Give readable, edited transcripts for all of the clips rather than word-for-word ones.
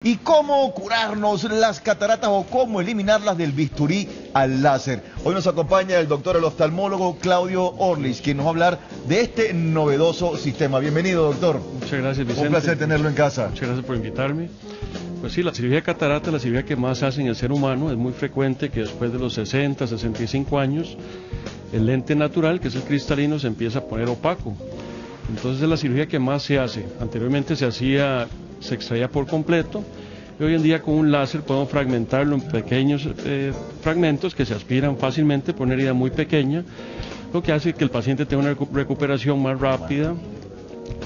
¿Y cómo curarnos las cataratas o cómo eliminarlas del bisturí al láser? Hoy nos acompaña el doctor, el oftalmólogo Claudio Orlich, quien nos va a hablar de este novedoso sistema. Bienvenido, doctor. Muchas gracias, Vicente. Un placer tenerlo en casa. Muchas gracias por invitarme. Pues sí, la cirugía de catarata es la cirugía que más se hace en el ser humano. Es muy frecuente que después de los 60, 65 años, el lente natural, que es el cristalino, se empieza a poner opaco. Entonces es la cirugía que más se hace. Anteriormente se extraía por completo, y hoy en día con un láser podemos fragmentarlo en pequeños fragmentos que se aspiran fácilmente por una herida muy pequeña, lo que hace que el paciente tenga una recuperación más rápida,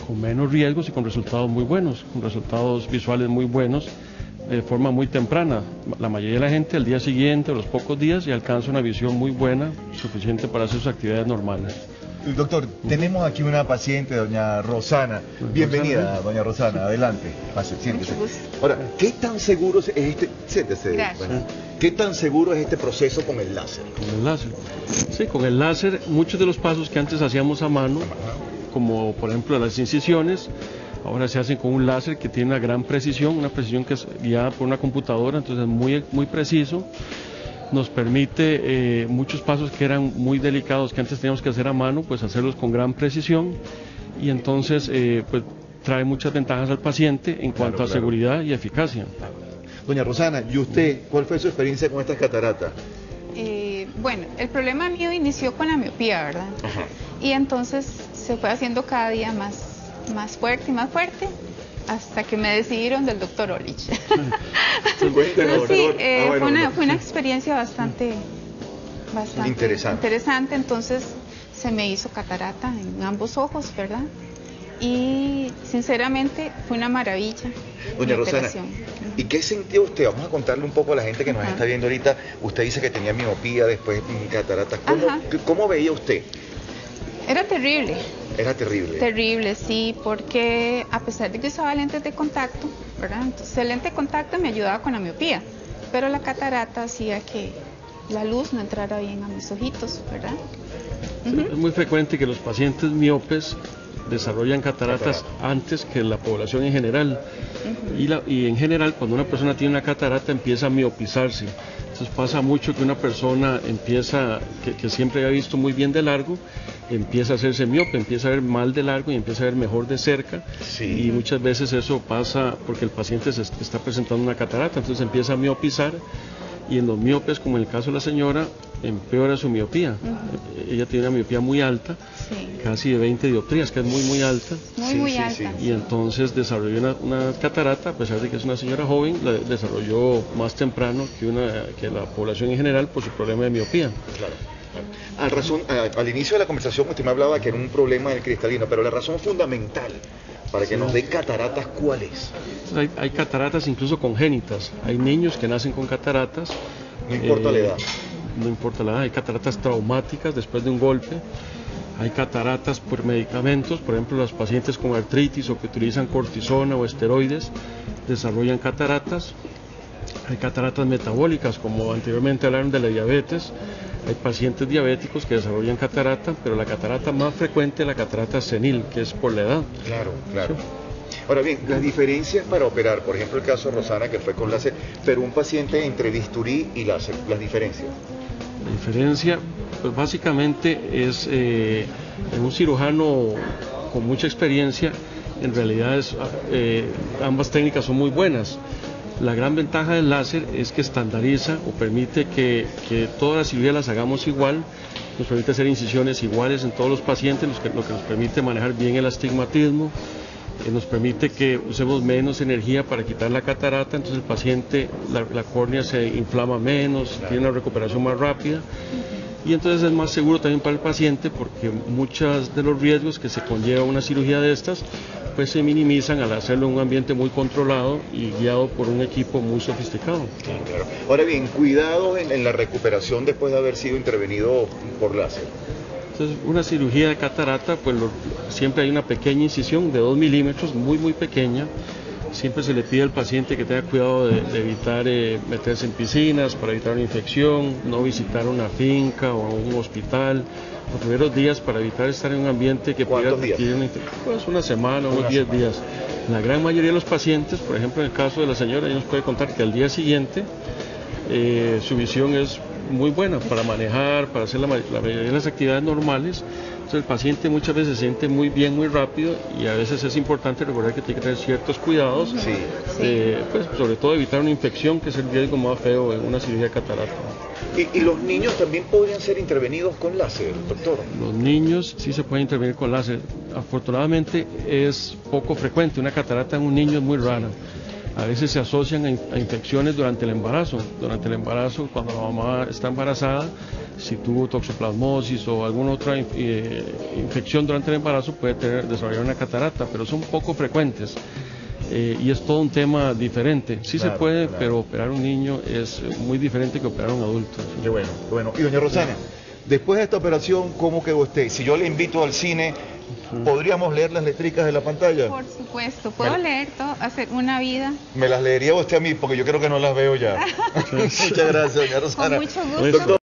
con menos riesgos y con resultados muy buenos, con resultados visuales muy buenos, de forma muy temprana. La mayoría de la gente al día siguiente o los pocos días ya alcanza una visión muy buena, suficiente para hacer sus actividades normales. Doctor, tenemos aquí una paciente, doña Rosana. Bienvenida, doña Rosana, adelante. Pase, siéntese. Ahora, ¿qué tan seguro es este? Siéntese. Bueno, ¿qué tan seguro es este proceso con el láser? Con el láser. Sí, con el láser, muchos de los pasos que antes hacíamos a mano, como por ejemplo las incisiones, ahora se hacen con un láser que tiene una gran precisión, una precisión que es guiada por una computadora, entonces es muy preciso. Nos permite muchos pasos que eran muy delicados, que antes teníamos que hacer a mano, pues hacerlos con gran precisión, y entonces pues trae muchas ventajas al paciente en cuanto a seguridad y eficacia. Doña Rosana, ¿y usted cuál fue su experiencia con estas cataratas? Bueno, el problema mío inició con la miopía, ¿verdad? Ajá. Y entonces se fue haciendo cada día más fuerte y más fuerte, hasta que me decidieron del doctor Orlich. Sí, fue una experiencia bastante interesante. Entonces se me hizo catarata en ambos ojos, ¿verdad? Y sinceramente fue una maravilla. Doña Rosana, ¿y qué sintió usted? Vamos a contarle un poco a la gente que nos está viendo ahorita. Usted dice que tenía miopía, después cataratas. ¿Cómo veía usted? Era terrible. Era terrible. Terrible, sí, porque a pesar de que usaba lentes de contacto, ¿verdad? Entonces el lente de contacto me ayudaba con la miopía, pero la catarata hacía que la luz no entrara bien a mis ojitos, ¿verdad? Sí, es muy frecuente que los pacientes miopes desarrollan cataratas antes que la población en general. Y en general, cuando una persona tiene una catarata, empieza a miopizarse. Entonces pasa mucho que una persona empieza, que siempre había visto muy bien de largo, empieza a hacerse miope, empieza a ver mal de largo y empieza a ver mejor de cerca. Sí. Y muchas veces eso pasa porque el paciente se está presentando una catarata, entonces empieza a miopizar, y en los miopes, como en el caso de la señora, empeora su miopía. Ella tiene una miopía muy alta, casi de 20 dioptrías, que es muy alta. Muy alta. Y entonces desarrolló una catarata, a pesar de que es una señora joven, la desarrolló más temprano que la población en general por su problema de miopía. Claro. Al inicio de la conversación usted me hablaba que era un problema del cristalino, pero la razón fundamental para que nos den cataratas, ¿cuál es? Hay cataratas incluso congénitas, hay niños que nacen con cataratas. No importa la edad. No importa la edad, hay cataratas traumáticas después de un golpe, hay cataratas por medicamentos, por ejemplo los pacientes con artritis o que utilizan cortisona o esteroides desarrollan cataratas. Hay cataratas metabólicas, como anteriormente hablaron de la diabetes. Hay pacientes diabéticos que desarrollan catarata, pero la catarata más frecuente es la catarata senil, que es por la edad. Claro. Sí. Ahora bien, las diferencias para operar, por ejemplo el caso de Rosana que fue con láser, pero un paciente entre bisturí y láser, las diferencias. La diferencia, pues básicamente es en un cirujano con mucha experiencia, en realidad ambas técnicas son muy buenas. La gran ventaja del láser es que estandariza o permite que todas las cirugías las hagamos igual, nos permite hacer incisiones iguales en todos los pacientes, lo que nos permite manejar bien el astigmatismo, nos permite que usemos menos energía para quitar la catarata, entonces el paciente, la córnea se inflama menos, tiene una recuperación más rápida, y entonces es más seguro también para el paciente porque muchos de los riesgos que se conlleva una cirugía de estas pues se minimizan al hacerlo en un ambiente muy controlado y guiado por un equipo muy sofisticado. Claro. Ahora bien, cuidado en la recuperación después de haber sido intervenido por láser. Entonces, una cirugía de catarata, pues siempre hay una pequeña incisión de 2 milímetros, muy pequeña. Siempre se le pide al paciente que tenga cuidado de evitar meterse en piscinas para evitar una infección, no visitar una finca o un hospital los primeros días para evitar estar en un ambiente que pudiera adquirir una infección. Pues una semana, unos 10 días. La gran mayoría de los pacientes, por ejemplo en el caso de la señora, ella nos puede contar que al día siguiente su visión es muy buena para manejar, para hacer la mayoría de las actividades normales. Entonces el paciente muchas veces se siente muy bien, muy rápido, y a veces es importante recordar que tiene que tener ciertos cuidados, pues, sobre todo evitar una infección, que es el riesgo más feo en una cirugía de catarata. ¿Y los niños también podrían ser intervenidos con láser, doctor? Los niños sí se pueden intervenir con láser. Afortunadamente es poco frecuente, una catarata en un niño es muy rara. A veces se asocian a infecciones durante el embarazo. Durante el embarazo, cuando la mamá está embarazada, si tuvo toxoplasmosis o alguna otra infección durante el embarazo, puede desarrollar una catarata, pero son poco frecuentes. Y es todo un tema diferente. Sí, claro, se puede, claro, pero operar un niño es muy diferente que operar a un adulto. ¿Sí? Qué bueno, qué bueno. Y doña Rosana, después de esta operación, ¿cómo quedó usted? Si yo le invito al cine, ¿podríamos leer las letricas de la pantalla? Por supuesto, puedo leer todo, hacer una vida. ¿Me las leería usted a mí? Porque yo creo que no las veo ya. Muchas gracias, doña Rosana. Con mucho gusto. Doctor,